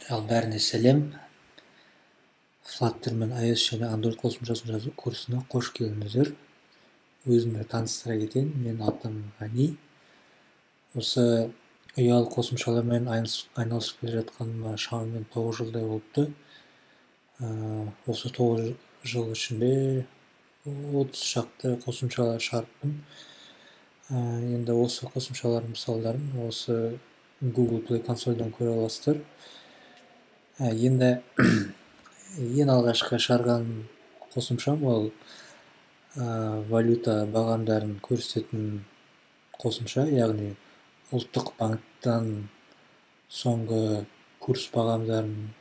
Ал бәріне сәлем. Flutter мен iOS және Android қосымшасын жазу курсына қош келдіңіздер. Өзімді таныстыра кетейін. Мен атым Ғани. Осы ұялы қосымшалармен айналысып келе жатқаныма шамамен 9 жылдай болыпты. Осы 9 жыл ішінде 30 шақты қосымшалар шығарыппын. Енді осы қосымшалардың мысалдарын осы Google Play консольдан көре аласыздар. Енді ең алғашқы шығарған қосымшам ол валюта бағамдарын көрсететін қосымша, яғни ұлттық банктан соңғы курс бағамдарын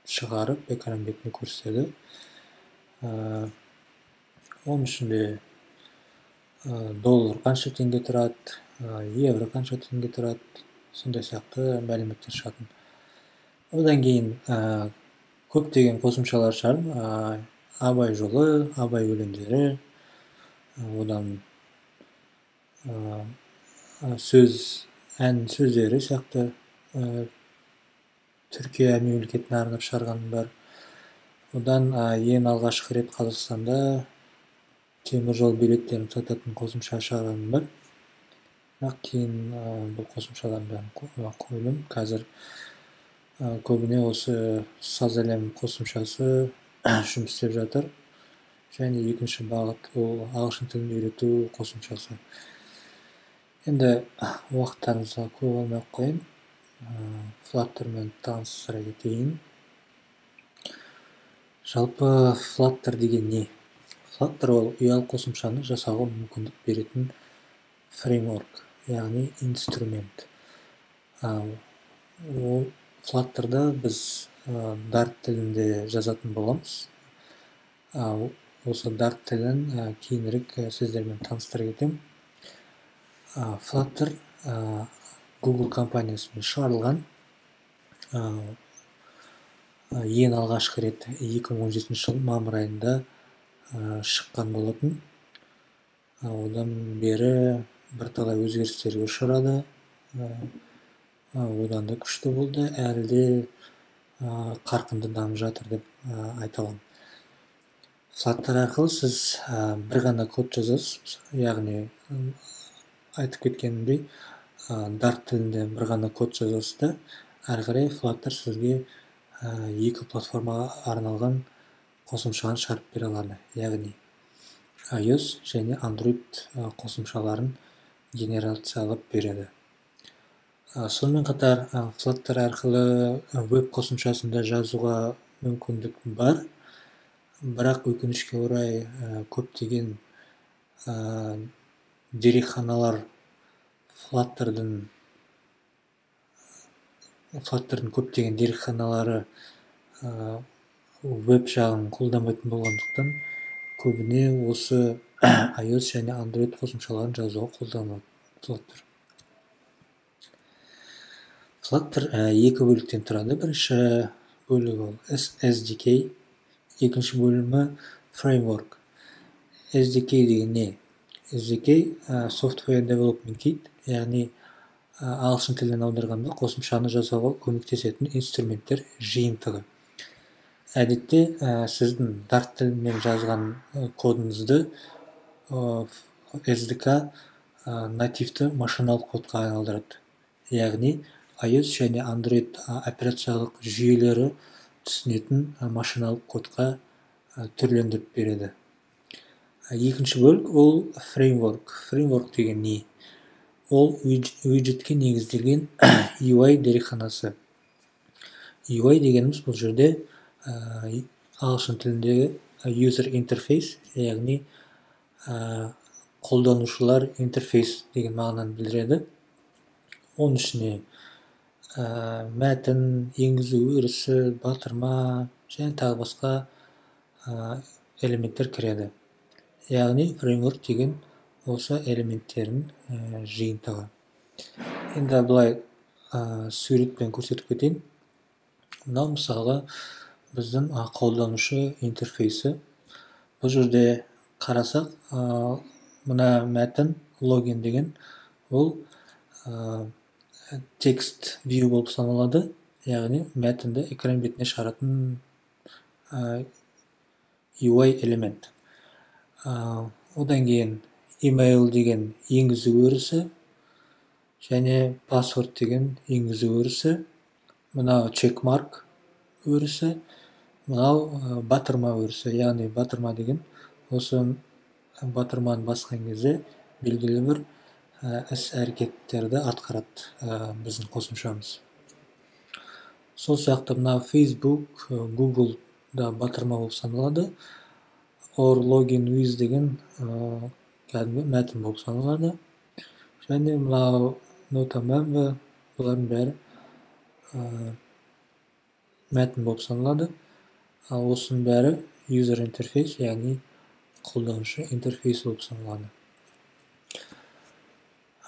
шығарып экран бетіне көрсетеді. Оның ішінде доллар қанша теңге тұрады, евро қанша теңге тұрады, сондай сияқты мәліметтер шығатын. Одан кейін көптеген қосымшалар шығардым. Абай жолы, Абай өлеңдері, одан ән сөздері сияқты Түркия мемлекетіне арнап шығарғаным бар. Одан ең алғашқы рет Қазақстанда темір жол билеттерін сататын қосымша шығарғаным бар. Бірақ кейін бұл қосымшалардың бәрін қойдым. Қазір көбіне осы Саз әлем қосымшасы жұмыс істеп жатыр. Және екінші бағыт ол ағылшын тілін үйрету қосымшасы. Енді уақыттарыңызға көп алмай қойын. Flutterмен таныстыра кетейін. Жалпы Flutter деген не? Flutter ол ұялы қосымшаны жасауға мүмкіндік беретін фреймворк, яғни инструмент. Ол Flutter'да біз Dart тілінде жазатын боламыз. Осы Dart тілін кейінірек сіздермен таныстыра кетемін. Flutter Google компаниясымен шығарылған. Ең алғашқы рет 2017 жыл мамыр айында шыққан болатын. Одан бері бірталай өзгерістерге ұшырады. Одан да күшті болды, әлі де қарқынды дамып жатыр деп айта аламын. Flutter арқылы сіз бір ғана код жазасыз, яғни айтып кеткенімдей Dart тілінде бір ғана код жазасыз да, әрі қарай Flutter сізге екі платформаға арналған қосымшаны шығарып бере алады, яғни iOS және Android қосымшаларын генерациялап береді. Сонымен қатар Flutter арқылы веб қосымшасында жазуға мүмкіндік бар, бірақ өкінішке орай көптеген дерекханалар Flutter'дың көптеген дерекханалары веб жағын қолданбайтын болғандықтан көбіне осы iOS және Android қосымшаларын жазуға қолданылады Flutter. Flutter екі бөліктен тұрады. Бірінші бөлігі ол SDK, екінші бөлімі Framework. SDK деген не? SDK Software Development Kit, яғни ағылшын тілінен аударғанда қосымшаны жасауға көмектесетін инструменттер жиынтығы. Әдетте сіздің Dart тілімен жазған кодыңызды SDK нативті машиналық кодқа айналдырады. Яғни iOS және Android операциялық жүйелері түсінетін машиналық кодқа түрлендіріп береді. Екінші бөлік ол Framework. Framework деген не? Ол виджетке негізделген UI дерекханасы. UI дегеніміз бұл жерде ағылшын тіліндегі user interface, яғни қолданушылар интерфейс деген мағынаны білдіреді. Оның ішіне мәтін, енгізу өрісі, батырма және тағы басқа элементтер кіреді. Яғни фреймворк деген осы элементтердің жиынтығы. Енді бұлай суретпен көрсетіп кетейін. Мынау мысалға біздің қолданушы интерфейсі. Бұл жерде қарасақ, мына мәтін логин деген ол текст view болып саналады, яғни мәтінді экран бетіне шығаратын UI элемент. Одан кейін email деген енгізу өрісі және password деген енгізу өрісі, мынау checkmark өрісі, мынау батырма өрісі. Яғни батырма деген осы батырманы басқан кезде белгілі бір іс-әрекеттерді атқарады біздің қосымшамыз. Сол сияқты мына Facebook, Google да батырма болып саналады. Or login with деген кәдімгі мәтін болып саналады. Және мынау нота member, бұлардың бәрі мәтін болып саналады. Ал осының бәрі user interface, яғни қолданушы интерфейс болып саналады.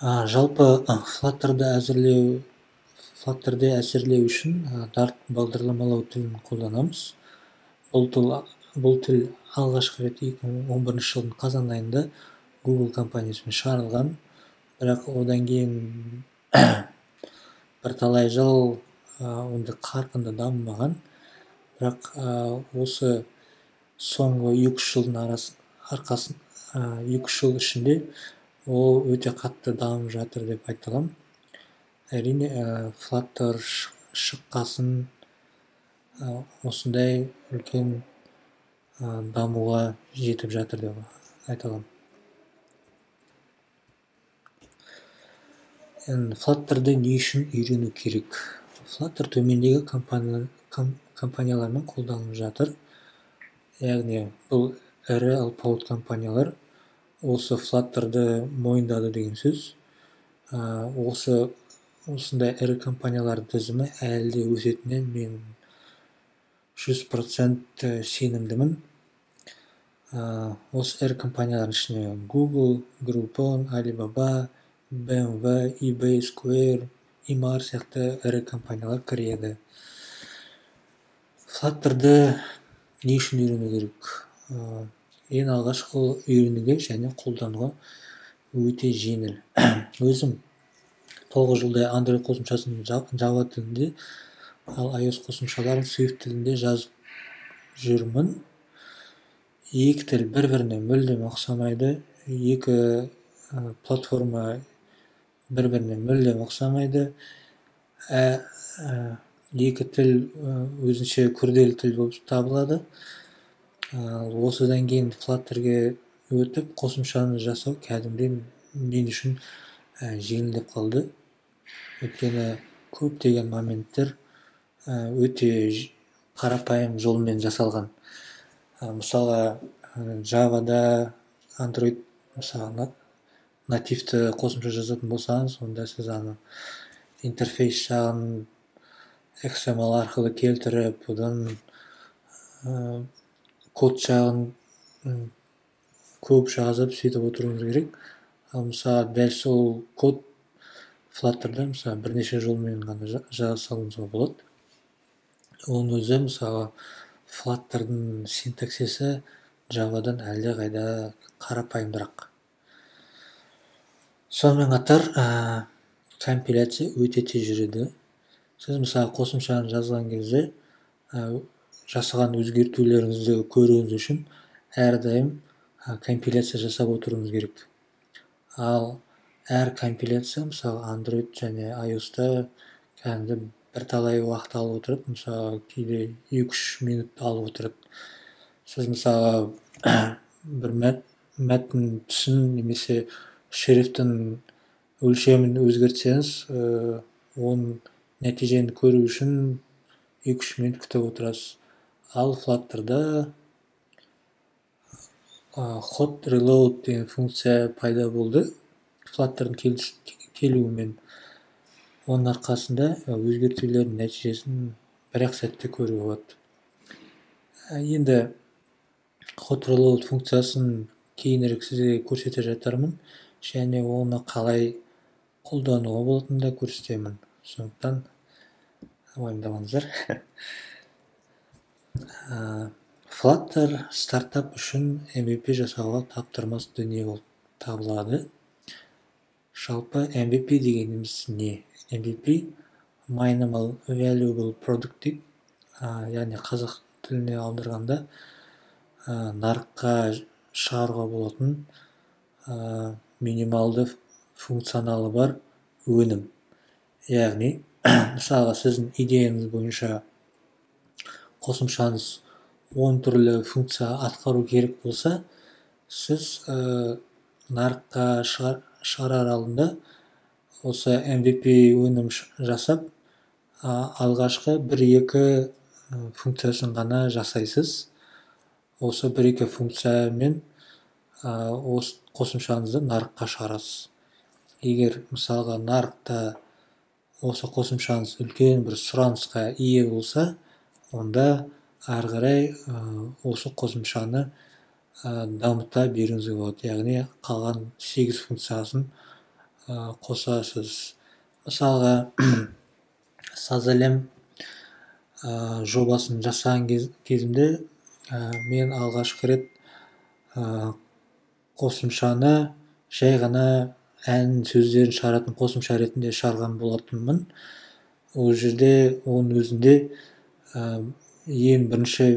Жалпы Flutter'де әсерлеу үшін Dart бағдарламалау тілін қолданамыз. Бұл тіл алғашқы рет 2011 жылдың қазан айында Google компаниясымен шығарылған, бірақ одан кейін бірталай жыл онда қарқынды дамымаған. Бірақ осы соңғы 2-3 жылдың 2-3 жыл ішінде ол өте қатты дамып жатыр деп айта аламын. Әрине, Flutter шыққасын осындай үлкен дамуға жетіп жатыр деп айта аламын. Flutter'ды не үшін үйрену керек? Flutter төмендегі компаниялармен қолданылып жатыр. Яғни бұл ірі алпауыт компаниялар осы Flutter'ды мойындады деген сөз. Осындай ірі компаниялардың тізімі әлі де өсетініне мен 100% сенімдімін. Осы ірі компаниялардың ішіне Google, Groupon, Alibaba, BMW, eBay, Square, Emaar сияқты ірі компаниялар кіреді. Flutter'ды не үшін үйрену керек? Ең алғашқы үйренуге және қолдануға өте жеңіл. Өзім 9 жылдай Android қосымшасын Java тілінде, ал iOS қосымшаларын Swift тілінде жазып жүрмін. Екі тіл бір-біріне мүлдем ұқсамайды, екі платформа бір-біріне мүлдем ұқсамайды. Екі тіл өзінше күрделі тіл болып табылады. Осыдан кейін Flutter'ге өтіп қосымшаны жасау кәдімгідей мен үшін жеңілдеп қалды. Өйткені көптеген моменттер өте қарапайым жолмен жасалған. Мысалы, Java'да Android нативті қосымша жазатын болсаңыз, онда сіз интерфейс жағын XML арқылы келтіріп, одан код жағын көп жазып сөйтіп отыруыңыз керек. Ал мысалы, дәл сол код Flutter'да бірнеше жолмен ғана жасауыңызға болады. Оның өзі мысалы Flutter'дың синтаксисі Java'дан әлде қайда қарапайымдырақ. Сонымен қатар компиляция өте тез жүреді. Сіз мысалы қосымшаны жазған кезде жасаған өзгертулеріңізді көруіңіз үшін әрдайым компиляция жасап отыруыңыз керек. Ал әр компиляция мысалы Android және iOS-та кәдімгі бірталай уақыт алып отырады. Мысалы кейде 2-3 минут алып отырады. Сіз мысалы бір мәтін түсін немесе шрифтің өлшемін өзгертсеңіз, оның нәтижені көру үшін 2-3 минут күтіп отырасыз. Ал Flutter'да hot reload деген функция пайда болды. Flutter'дың келуімен оның арқасында өзгертулердің нәтижесін бір-ақ сәтте көруге болады. Енді hot reload функциясын кейінірек сізге көрсете жатармын, және оны қалай қолдануға болатынын да көрсетемін. Сондықтан уайымдамаңыздар. Flutter стартап үшін MVP жасауға таптырмас дүние болып табылады. Жалпы MVP дегеніміз не? MVP Minimal Valuable Product дейді. Яғни қазақ тіліне аударғанда нарыққа шығаруға болатын минималды функционалы бар өнім. Яғни мысалға сіздің идеяңыз бойынша қосымшаңыз 10 түрлі функция атқару керек болса, сіз нарыққа шығарар алдында осы MVP өнім жасап, алғашқы 1-2 функциясын ғана жасайсыз. Осы 1-2 функциямен осы қосымшаңызды нарыққа шығарасыз. Егер мысалға нарықта осы қосымшаңыз үлкен бір сұранысқа ие болса, онда ары қарай осы қосымшаны дамыта беруіңізге болады. Яғни қалған 8 функциясын қосасыз. Мысалға Сазалем жобасын жасаған кезімде мен алғашқы рет қосымшаны жай ғана ән сөздерін шығаратын қосымша ретінде шығарған болатынмын. Ол жерде оның өзінде ең бірінші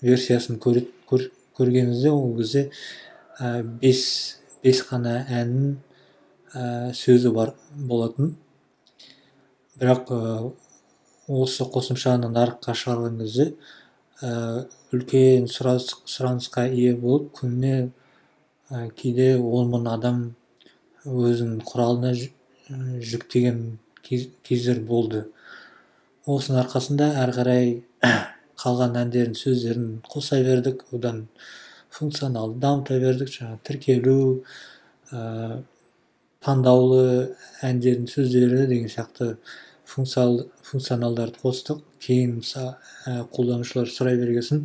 версиясын көргенімізде ол кезде 5 қана әннің сөзі бар болатын. Бірақ осы қосымшаны нарыққа шығарған кезде үлкен сұранысқа ие болып, күніне кейде 10.000 адам өзінің құралына жүктеген кездер болды. Осының арқасында әрі қарай қалған әндердің сөздерін қоса бердік, одан функционалды дамыта бердік, тіркелу, таңдаулы әндердің сөздері деген сияқты функционалдарды қостық. Кейін қолданушылар сұрай бергесін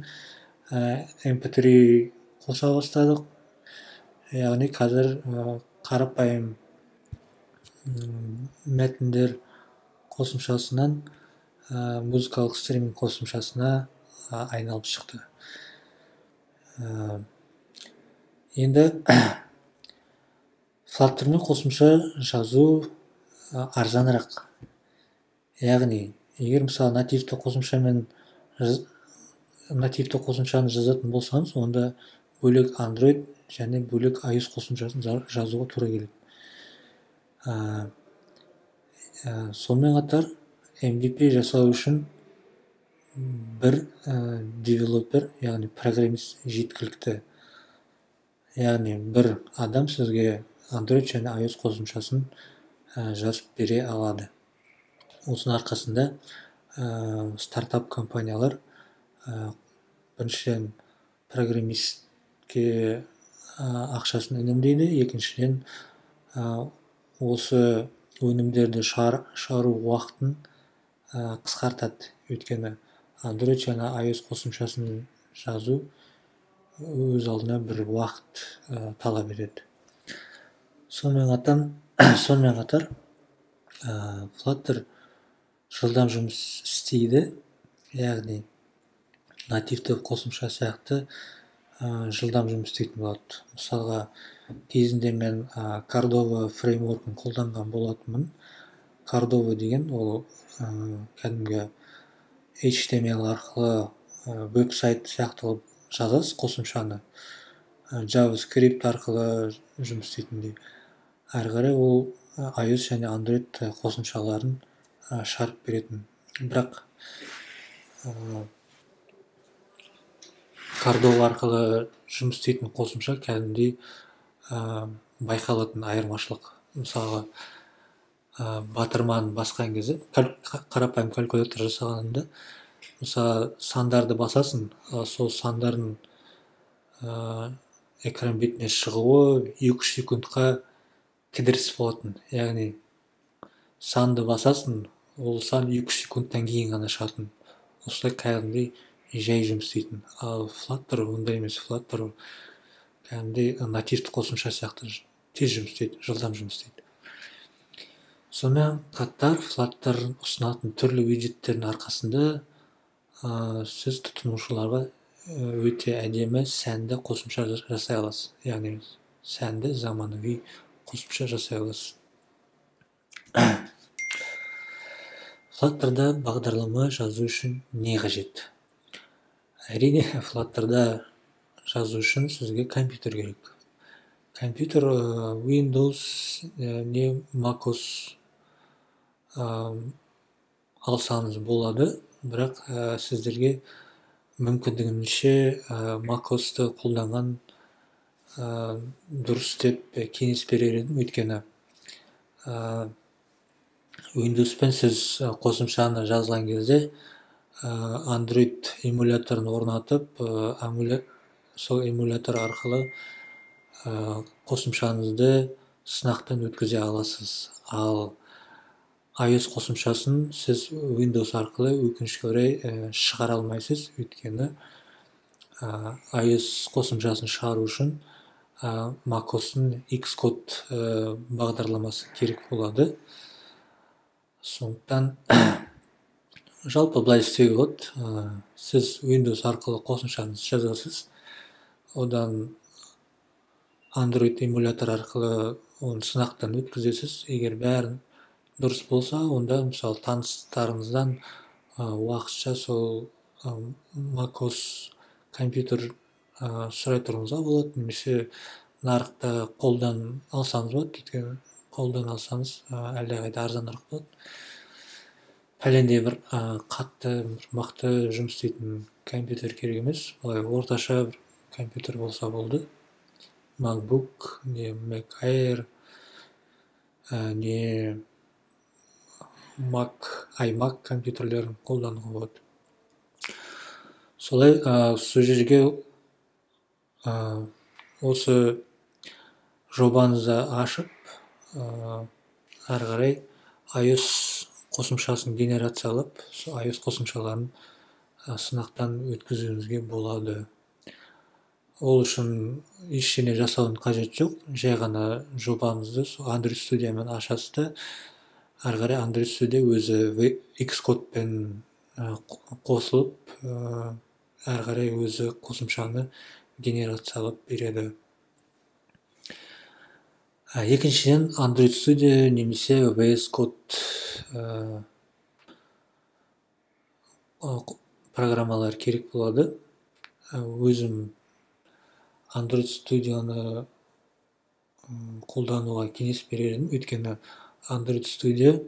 MP3 қоса бастадық. Яғни қазір қарапайым мәтіндер қосымшасынан музыкалық стриминг қосымшасына айналып шықты. Енді Flutter-мен қосымша жазу арзанырақ. Яғни, егер мысалы нативті қосымшаны жазатын болсаңыз, онда бөлек Android және бөлек iOS қосымшасын жазуға тура келеді. Сонымен қатар MVP жасау үшін бір девелопер, яғни программист жеткілікті. Яғни бір адам сізге Android және iOS қосымшасын жазып бере алады. Осының арқасында стартап компаниялар біріншіден программистке ақшасын үнемдейді, екіншіден осы өнімдерді шығару уақытын қысқартады. Өйткені Android және iOS қосымшасын жазу өз алдына бір уақыт талап етеді. Сонымен қатар Flutter жылдам жұмыс істейді, яғни нативті қосымша сияқты жылдам жұмыс істейтін болады. Мысалға, кезінде мен Cordova фреймворкін қолданған болатынмын. Cordova деген ол кәдімгі HTML арқылы веб-сайт сияқты жазасыз қосымшаны. JavaScript арқылы жұмыс істейтіндей. Әрі қарай ол iOS және Android қосымшаларын шығарып беретін. Бірақ Cordova арқылы жұмыс істейтін қосымша кәдімгідей байқалатын айырмашылық. Мысалға, батырманы басқан кезде, қарапайым калькулятор жасағанында, мысалы сандарды басасың, сол сандардың экран бетіне шығуы 2-3 секундқа кідіріс болатын. Яғни санды басасың, ол сан 2 секундтан кейін ғана шығатын. Осылай кәдімгідей жай жұмыс істейтін. Ал Flutter ондай емес. Flutter кәдімгідей нативті қосымша сияқты тез жұмыс істейді, жылдам жұмыс істейді. Сонымен қатар Flutter ұсынатын түрлі виджеттердің арқасында сіз тұтынушыларға өте әдемі сәнді қосымша жасай аласыз. Яғни сәнді заманауи қосымша жасай аласыз. Flutter'da бағдарлама жазу үшін не қажет? Әрине, Flutter'da жазу үшін сізге компьютер керек. Компьютер Windows не macOS алсаңыз болады, бірақ сіздерге мүмкіндігінше macOS'ты қолданған дұрыс деп кеңес берер едім, өйткені Windowspен сіз қосымшаны жазған кезде Android эмуляторын орнатып, сол эмулятор арқылы қосымшаңызды сынақтан өткізе аласыз. Ал iOS қосымшасын сіз Windows арқылы өкінішке орай шығара алмайсыз, өйткені iOS қосымшасын шығару үшін macOS'тың Xcode бағдарламасы керек болады. Сондықтан жалпы былай істеуге болады. Сіз Windows арқылы қосымшаңызды жазасыз, одан Android эмулятор арқылы оны сынақтан өткізесіз. Егер бәрін дұрыс болса, онда мысалы таныстарыңыздан уақытша сол macOS компьютер сұрай тұруыңызға болады, немесе нарықта қолдан алсаңыз болады, өйткені қолдан алсаңыз әлдеқайда арзанырақ болады. Пәлендей бір қатты, мықты жұмыс істейтін компьютер керек емес, былай орташа бір компьютер болса болды. MacBook, не Mac Air, не iMac компьютерлерін қолдануға болады. Солай сол жерге осы жобаңызды ашып, ары қарай iOS қосымшасын генерациялап, iOS қосымшаларын сынақтан өткізуіңізге болады. Ол үшін ештеңе жасаудың қажет жоқ, жай ғана жобаңызды Android Studioмен ашасыз да, ары қарай Android Studio өзі Xcode'пен қосылып, ары қарай өзі қосымшаны генерациялап береді. Екіншіден, Android Studio немесе VS Code программалар керек болады. Өзім Android Studio'ны қолдануға кеңес берерім, өйткені Android Studio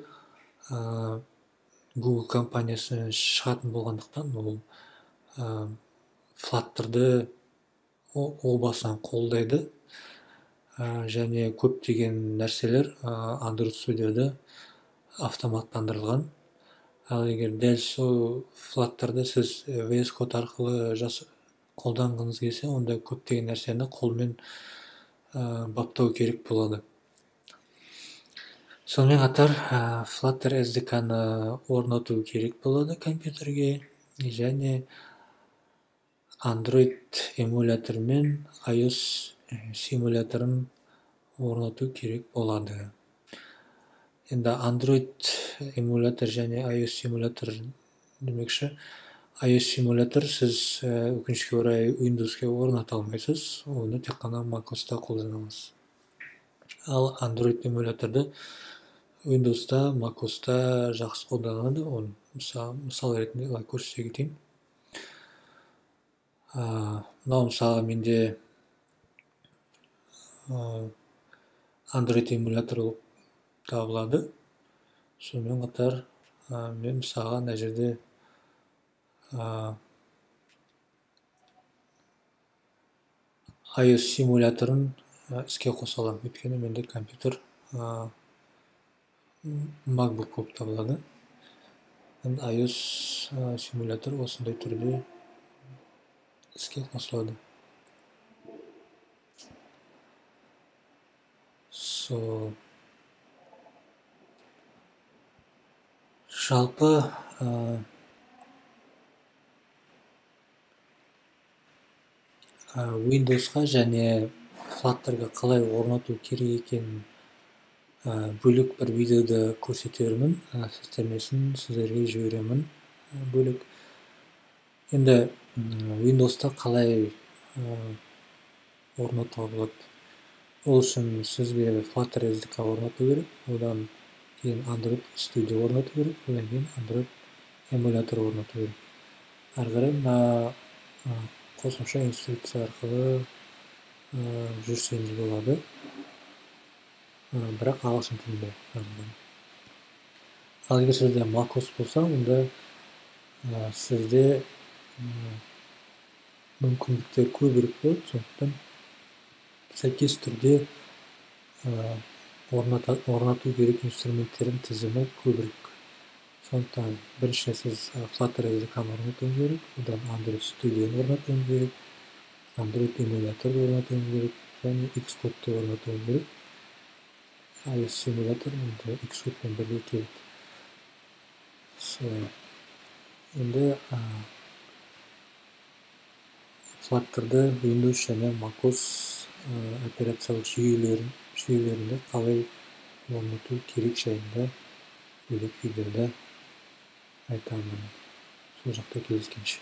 Google компаниясы шығатын болғандықтан, ол Flutter'ды ол басынан қолдайды, және көптеген нәрселер Android Studio'да автоматтандырылған. Ал егер дәл сол Flutter'ды сіз VS Code арқылы қолданғыңыз келсе, онда көптеген нәрсені қолмен баптау керек болады. Сонымен қатар Flutter SDK-ны орнату керек болады компьютерге, және Android эмулятор мен iOS симуляторын орнату керек болады. Енді Android эмулятор және iOS симулятор демекші, iOS симулятор сіз өкінішке орай Windows'ке орната алмайсыз, оны тек қана macOS'та қолдана аласыз. Ал Android эмуляторды Windows'та, macOS'та жақсы қолданады. Оны мысал ретінде көрсете кетейін. Мынау мысалы менде Android эмулятор болып табылады. Сонымен қатар мен мысалға мына жерде iOS симуляторын іске қоса аламын, өйткені менде компьютер MacBook болып табылады. iOS симулятор осындай түрде іске қосылады. Жалпы Windows'қа және Flutter'ға қалай орнату керек екенін бөлек бір видеода көрсетермін, сіздерге жіберемін бөлек. Енді Windows'та қалай орнатуға болады? Ол үшін сізге Flutter SDK орнату керек, одан кейін Android Studio орнату керек, одан кейін Android эмулятор орнату керек. Ары қарай мына қосымша инструкция арқылы жүрсеңіз болады, бірақ ағылшын тілінде жазылған. Ал егер сізде macOS болса, онда сізде мүмкіндіктер көбірек болады, сондықтан сәйкес түрде орнату керек инструменттердің тізімі көбірек. Сондықтан бірінші сіз Flutter SDK-ны орнатуыңыз керек, одан Android Studio-ны орнатуыңыз керек, Android эмуляторды орнатуыңыз керек, және Xcode-ды орнатуыңыз керек. iOS эмулятор енді Xcode-пен бірге келеді. Енді Flutter'ды Windows және macOS операциялық жүйелерінде қалай орнату керек жайында бөлек видеода айтамын. Сол жақта кездескенше.